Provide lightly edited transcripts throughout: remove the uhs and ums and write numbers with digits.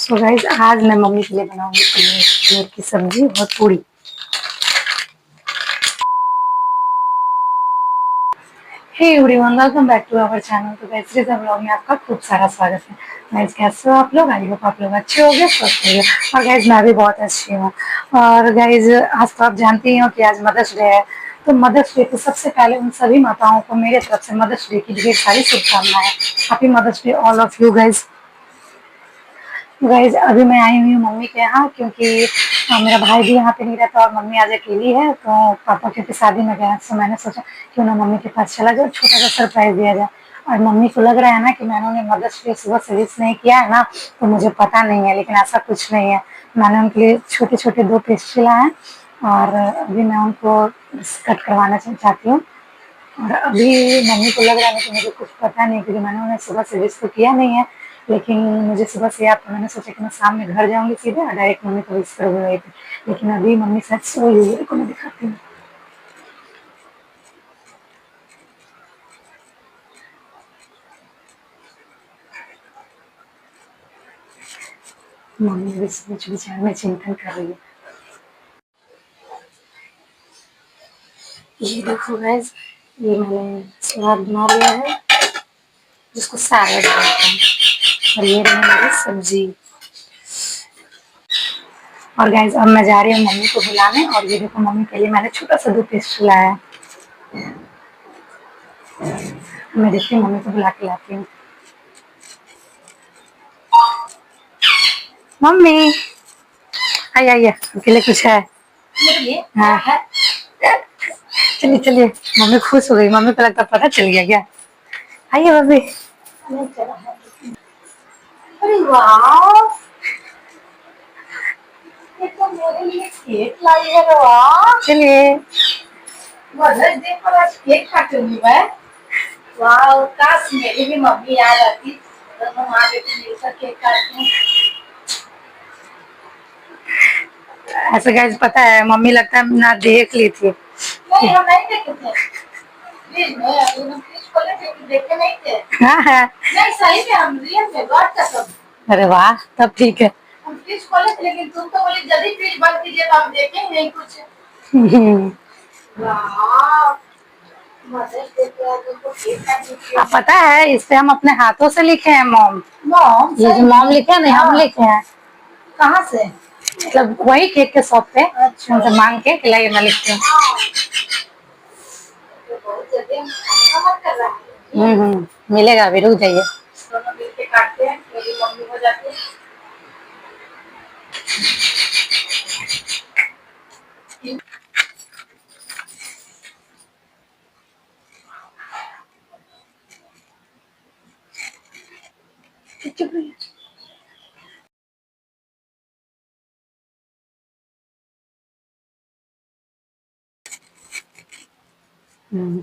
So guys आज मैं mummy के लिए बनाऊंगी पनीर की सब्जी और पूरी। Hey everyone, welcome back to our channel. तो गाइस इस व्लॉग में आपका खूब सारा स्वागत है। गाइस कैसे हो आप लोग? आई होप आप लोग अच्छे होंगे, स्वस्थ होंगे। और गाइस मैं भी बहुत अच्छी हूँ। और गाइस आज तो आप जानते ही हो कि आज मदर्स डे है। तो मदर्स डे को सबसे पहले उन सभी माताओं को मेरे तरफ से मदर्स डे की ढेर सारी शुभकामनाएं। Happy mother's day all of you guys. Guys अभी मैं आई हुई हूँ मम्मी के यहाँ, क्योंकि मेरा भाई भी यहाँ पे नहीं रहता और मम्मी आज अकेली है। तो पापा क्योंकि शादी में गए, तो मैंने सोचा क्यों ना मम्मी के पास चला जाए, छोटा सा सरप्राइज दिया जाए। और मम्मी को लग रहा है ना कि मैंने उन्हें मदर्स डे सुबह से विश नहीं किया है ना, तो मुझे पता नहीं है, लेकिन ऐसा कुछ नहीं है। मैंने उनके लिए छोटे छोटे 2 पेस्ट्री लाए हैं और अभी मैं उनको कट करवाना चाहती हूँ। और अभी मम्मी को लग रहा है कि मुझे कुछ पता नहीं, क्योंकि मैंने उन्हें सुबह से विश तो किया नहीं है। लेकिन मुझे सुबह से याद था, मैंने सोचा कि मैं शाम में घर जाऊंगी सीधे और डायरेक्ट मम्मी को विश करूंगी वहीं पे। लेकिन अभी मम्मी शायद सोई हुई है, को मैं दिखाती हूँ। मम्मी भी सोच विचार में चिंतन कर रही है। ये देखो गाइस, ये मैंने सलाद बना लिया है जिसको सैलेड बोलते हैं। और ये रही मेरी सब्जी। और गाइस अब मैं जा रही हूँ मम्मी को बुलाने। और ये देखो मम्मी के लिए मैंने छोटा सा 2 पीस लाया है। मैं देखती हूँ मम्मी को बुला के लाती हूँ। मम्मी आइए आइए, आपके लिए कुछ है। हाँ है। चलिए चलिए, मम्मी खुश हो गई। मम्मी को लगता पता चल गया क्या। आइए मम्मी। अरे वाह, ये तो मेरे लिए केक लाई है। वाह, चलिए मदर्स डे पर आज केक काटूंगी मैं। वाह, काश मेरी भी मम्मी याद आती तो हम माँ बेटी मिलकर केक काटते। ऐसा गाइस पता है, मम्मी लगता है ना देख ली थी। नहीं हम नहीं देखे थे। प्लीज मैं अभी हम प्लीज खोले थे कि देखे नहीं थे। हाँ हाँ नहीं सही में हम रियल में गॉड कसम। अरे वाह, तब ठीक है। हम प्लीज खोले थे, लेकिन तुम तो बोली जल्दी प्लीज बंद कीजिए, तो हम देखेंगे नहीं कुछ। वाह, अब पता है इस पे हम अपने हाथों से लिखे हैं मॉम। मॉम ये जो मॉम लिखे हैं ना, हम लिखे हैं। कहाँ से? मतलब वही केक के शॉप पे। अच्छा। उनसे मांग के खिलाइए, मैं लिखती हूँ। मिलेगा, अभी रुक जाइए। दोनों मिलके काटते हैं, मेरी मम्मी हो जाती है।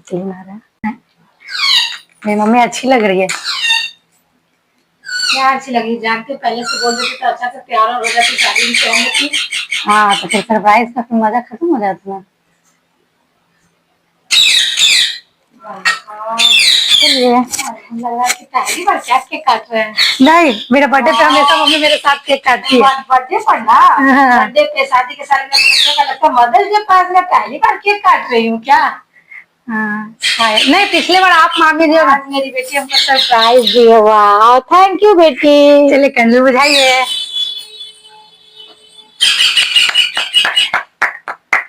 तीन आ रहा है। मेरी मम्मी अच्छी लग रही है। क्या अच्छी लगी? जानते पहले से बोल देते तो अच्छा से तैयार हो जाती, शादी में पहन लेती। हाँ तो फिर सरप्राइज का फिर मजा खत्म हो जाता है। लग रहा है कि पहली बार क्या केक काट रहे हैं। नहीं, मेरा बर्थडे पे हमेशा मम्मी मेरे साथ केक काटती है। बर्थडे पर ना, बर्थडे पे शादी के साल में लगता है मदर्स डे पास में पहली बार केक काट रही हूँ क्या। हाँ नहीं, पिछले बार आप मामी जी आज मेरी बेटी हमको सरप्राइज दी है। वाह थैंक यू बेटी। चलिए कैंडल बुझाइए।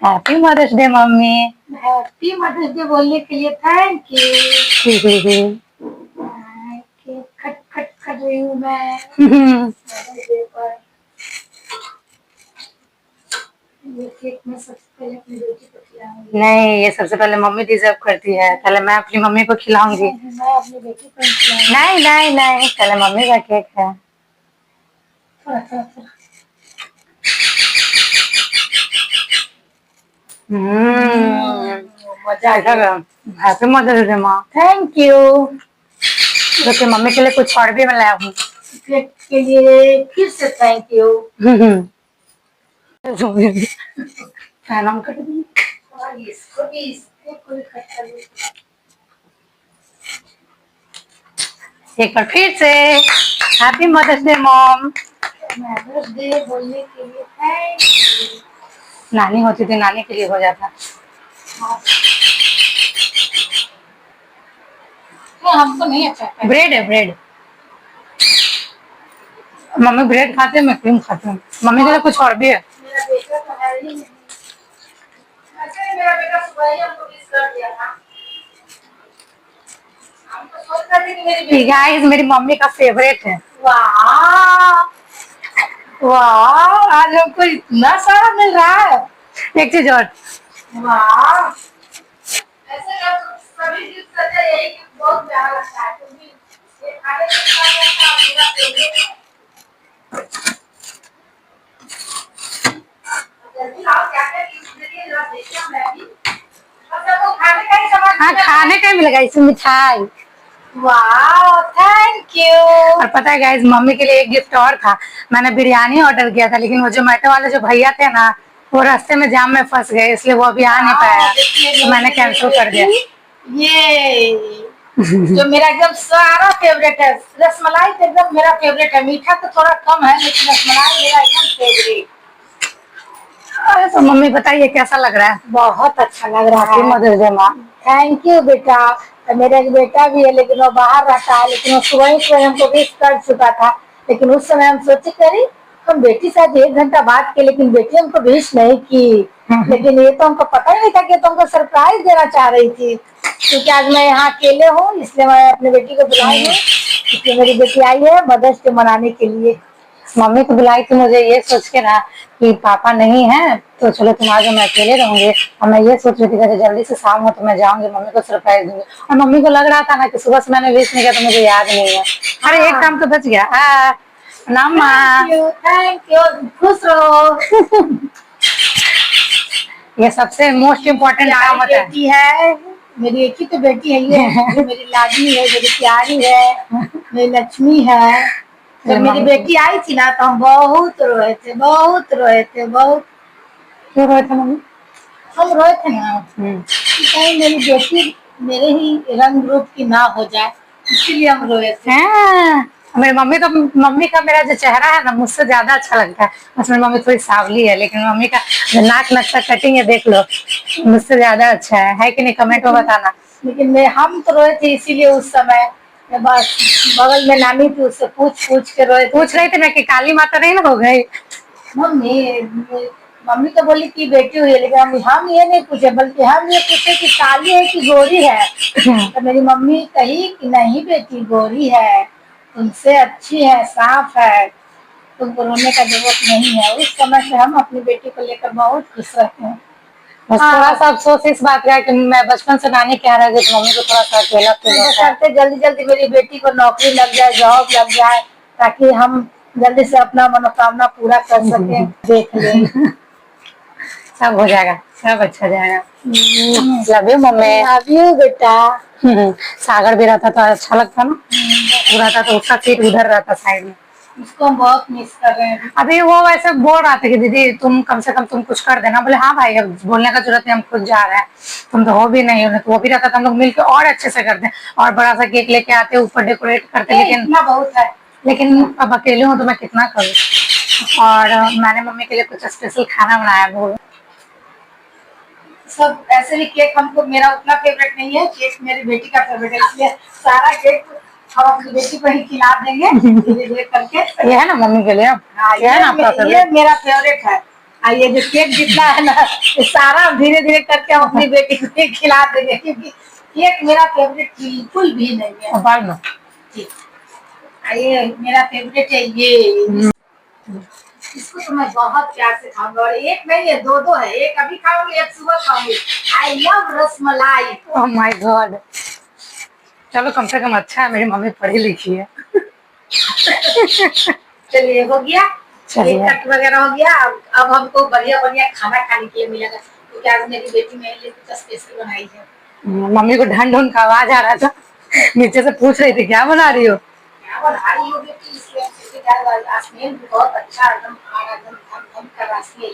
Happy mother's day mummy. Happy mother's day बोलने के लिए thank you. Cake cut cut कर रही हूँ मैं मदर्स डे पर। ये केक मैं सबसे पहले अपनी बेटी को खिलाऊंगी। नहीं, ये सबसे पहले मम्मी डिजर्व करती है। पहले मैं अपनी मम्मी को खिलाऊंगी। मैं अपनी बेटी को खिलाऊंगी। नहीं नहीं नहीं, पहले मम्मी का केक है। थोड़ा थोड़ा थोड़ा। मजा आएगा। हैप्पी मदर्स डे माँ। Thank you. तो मम्मी के लिए कुछ और भी मैं लाया हूँ। केक के लिए फिर से थैंक यू। फैन ऑन कर दी। और इसको भी एक बार फिर से happy mother's day mom. Mother's day बोलने के लिए थैंक यू। नानी होती थी, नानी के लिए हो जाता। हमको नहीं अच्छा लगता। ब्रेड है, ब्रेड। मम्मी ब्रेड खाते हैं, मैं क्रीम खाती हूँ। मम्मी के लिए कुछ और भी है। मेरा बेटा तो है ही नहीं। वैसे मेरा बेटा सुबह ही हमको मिस कर दिया था। हम तो सोच रहे थे कि मेरी बेटी गाइस मेरी मम्मी का फेवरेट है। वाह वाह, आज हमको इतना सारा मिल रहा है। एक चीज और, वाह, ऐसे जब सभी चीज करते हैं, यही चीज बहुत प्यारा लगता है क्योंकि ये खाने के साथ रहता है मेरा फेवरेट है। जल्दी लाओ, क्या क्या चीज देखिए जरा देखिए मैं भी। और सबको खाने का ही सामान हाँ खाने का ही मिलेगा, इसमें मिठाई। वाह थैंक यू। और पता है गाइस मम्मी के लिए एक गिफ्ट और था। मैंने बिरयानी ऑर्डर किया था, लेकिन वो जोमेटो वाले जो भैया थे ना, वो रास्ते में जाम में फंस गए, इसलिए वो अभी आ नहीं पाया, तो मैंने कैंसिल कर दिया। ये जो मेरा एकदम सारा फेवरेट है, रसमलाई तो एकदम मेरा फेवरेट है। मीठा तो थोड़ा कम है लेकिन रसमलाई मेरा एकदम फेवरेट। तो मम्मी बताइए कैसा लग रहा है? बहुत अच्छा लग रहा हैप्पी है। मदर्स डे माँ। थैंक यू बेटा। मेरा एक बेटा भी है लेकिन वो बाहर रहता है, लेकिन वो सुबह ही सुबह हमको विश कर चुका था। लेकिन उस समय हम सोचे करी हम बेटी साथ 1 घंटा बात किए, लेकिन बेटी हमको विश नहीं की। लेकिन ये तो हमको पता ही नहीं था कि तो हमको सरप्राइज देना चाह रही थी, क्योंकि आज मैं यहाँ अकेले हूँ, इसलिए मैं अपनी बेटी को बुलाई हूँ। इसलिए मेरी बेटी आई है मदर्स डे मनाने के लिए। मम्मी को बुलाई थी मुझे ये सोच के ना कि पापा नहीं है, तो चलो तुम आ जाओ, मैं अकेले रहूंगी। और मैं ये सोच रही थी कि जल्दी से शाम हो तो मैं जाऊंगी, मम्मी को सरप्राइज दूंगी। और मम्मी को लग रहा था ना कि सुबह से मैंने विश नहीं किया, तो मुझे याद नहीं है। अरे एक काम तो बच गया। प्रणाम माँ। थैंक यू, खुश रहो। ये सबसे मोस्ट इम्पोर्टेंट काम होता है। बेटी है मेरी, एक ही तो बेटी है ये, जो मेरी लाडली है, मेरी प्यारी है, मेरी लक्ष्मी है। जब मेरी बेटी आई थी ना तो हम बहुत रोए थे, बहुत रोए थे, बहुत। क्यों रोए थे मम्मी? हम रोए थे ना कि कहीं मेरी बेटी मेरे ही रंग रूप की ना हो जाए, इसीलिए हम रोए थे। मेरी मम्मी तो, मम्मी का मेरा जो चेहरा है ना मुझसे ज्यादा अच्छा लगता है। बस मेरी मम्मी थोड़ी सावली है, लेकिन मम्मी का नाक नक्शा कटिंग है, देख लो, मुझसे ज्यादा अच्छा है कि नहीं? कमेंट में बताना। लेकिन हम तो रोए थे इसीलिए उस समय। बस बगल में नानी थी, उससे पूछ पूछ के रोए, पूछ रही थी ना कि काली माता नहीं ना हो गई। मम्मी मम्मी तो बोली कि बेटी हुई है, लेकिन हम ये नहीं पूछे, बल्कि हम ये पूछे कि काली है कि गोरी है। तो मेरी मम्मी कही कि नहीं बेटी गोरी है, तुमसे अच्छी है, साफ है, तुमको रोने का जरूरत नहीं है। उस समय से हम अपनी बेटी को लेकर बहुत खुश रहते हैं। बस थोड़ा सा अफसोस इस बात का है कि मैं बचपन से नानी कह रहा थी, तो मम्मी को थोड़ा सा अकेला फील होता है। जल्दी जल्दी मेरी बेटी को नौकरी लग जाए, जॉब लग जाए, ताकि हम जल्दी से अपना मनोकामना पूरा कर सके। देख लें, सब हो जाएगा, सब अच्छा जाएगा। Love you mummy. Love you बेटा। सागर भी रहता तो अच्छा लगता ना, वो रहता तो उसका सीट उधर रहता साइड में। उसको हम बहुत मिस कर रहे हैं। अभी वो वैसे बोल रहा था कि दीदी तुम कम से कम तुम कुछ कर देना। बोले हाँ भाई, अब बोलने का जरूरत नहीं, हम खुद जा रहे हैं, तुम तो हो भी नहीं हो। तो वो भी रहता था, हम लोग मिलकर और अच्छे से करते और बड़ा सा केक लेके आते, ऊपर डेकोरेट करते। लेकिन बहुत है, लेकिन अब अकेले हूँ तो मैं कितना करूँ। और मैंने मम्मी के लिए कुछ स्पेशल खाना बनाया। वो सब ऐसे ही केक हमको, मेरा उतना फेवरेट नहीं है, केक मेरी बेटी का फेवरेट है, इसलिए सारा केक हम अपनी बेटी को ही खिला देंगे धीरे धीरे करके। ये है ना मम्मी के लिए। हाँ, ये है ना आपका ये फेवरेट? मेरा फेवरेट है। ये जो केक जितना है ना, ये सारा धीरे धीरे करके हम अपनी बेटी को ही खिला देंगे, क्योंकि केक मेरा फेवरेट बिल्कुल भी नहीं है। ये मेरा फेवरेट है ये। इसको तो मैं बहुत प्यार से खाऊंगा, और एक नहीं है, दो दो है, एक अभी खाऊंगी, एक सुबह खाऊंगी। I love rasmalai. Oh my God. चलो कम से कम अच्छा है मेरी मम्मी पढ़ी लिखी है। चलिए हो गया, केक कट वगैरह हो गया। अब हमको बढ़िया बढ़िया खाना खाने के लिए मिलेगा, क्योंकि आज मेरी बेटी मेरे लिए कुछ स्पेशल बनाई है। मम्मी को ढन ढूंढ का आवाज आ रहा था, नीचे से पूछ रही थी क्या बना रही हो। क्या बना रही हो बेटी? इसमें बहुत अच्छा एकदम खाना एकदम धम कर रहा है।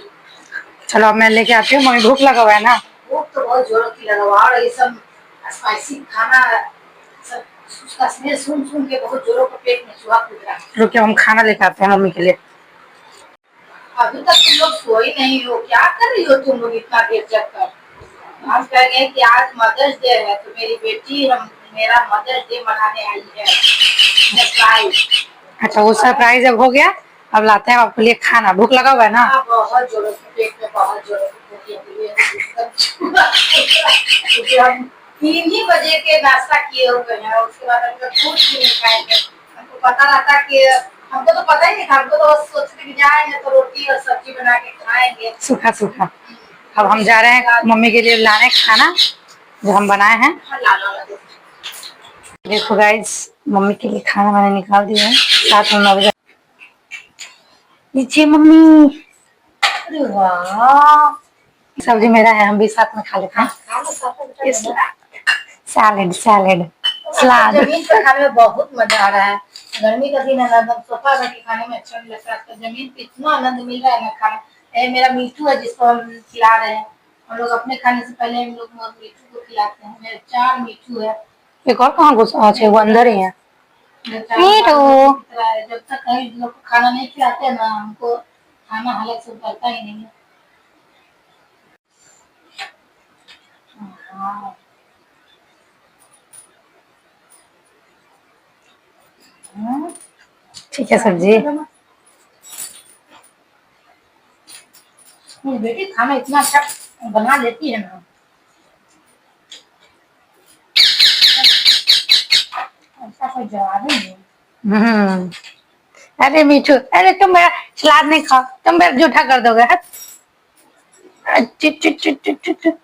चलो अब मैं लेके आती हूँ, मम्मी भूख लगा हुआ है ना। भूख तो बहुत जोरों की लगा हुआ, और ये सब स्पाइसी खाना, सब उसका स्मेल सुन सुन के बहुत जोरों को पेट में चूहा कूद रहा है। रुकिए हम खाना लेके आते हैं मम्मी के लिए। अभी तक तुम लोग सोई नहीं हो, क्या कर रही हो तुम लोग इतना देर जग कर? हम कह रहे हैं कि आज मदर्स डे है, तो मेरी बेटी हम मेरा मदर्स डे मनाने आई है, सरप्राइज। अच्छा, वो सरप्राइज अब हो गया, अब लाते हैं आपके लिए खाना। भूख लगा हुआ है ना? हाँ, बहुत जोरों से पेट में बहुत जोरों से भूख लगी हुई है। क्योंकि हम 3 ही बजे के नाश्ता किए हुए हैं, उसके बाद हम लोग कुछ भी नहीं खाएंगे। हमको पता रहता कि हमको तो पता ही नहीं था, हमको तो बस सोचते कि जाएंगे तो रोटी और सब्जी बना के खाएंगे। सूखा सूखा। अब हम जा रहे हैं मम्मी के लिए लाने खाना जो हम बनाए हैं। हाँ, ला ला ला दे। देखो गाइस, मम्मी के लिए खाना मैंने निकाल दिया है। 7-9 बजे लीजिए मम्मी। अरे वाह, सब्जी मेरा है, हम भी साथ में खा लेते हैं। खा लो, खा लो। सैलेड सैलेड सलाद। जमीन पर खाने में बहुत मजा आ रहा है। गर्मी का दिन है ना, एकदम सोफा बैठ खाने में अच्छा नहीं लगता। तो जमीन पे इतना आनंद मिल रहा है ना खाना। ये मेरा मीठू है जिसको हम खिला रहे हैं। हम लोग अपने खाने से पहले हम लोग मीठू को खिलाते हैं। मेरे 4 मीठू है। एक और कहाँ घुसा? अच्छा, वो अंदर ही है। मीठू। जब तक कहीं लोग को खाना नहीं खिलाते हैं ना, हमको खाना हालत से उतरता ही नहीं है। हाँ। ठीक है सब्जी। मेरी बेटी खाना इतना अच्छा बना लेती है ना, ऐसा कोई जवाब ही नहीं। अरे मीठू, अरे तुम मेरा सलाद नहीं खाओ, तुम मेरा जूठा कर दोगे। Chit chit chit chit chit.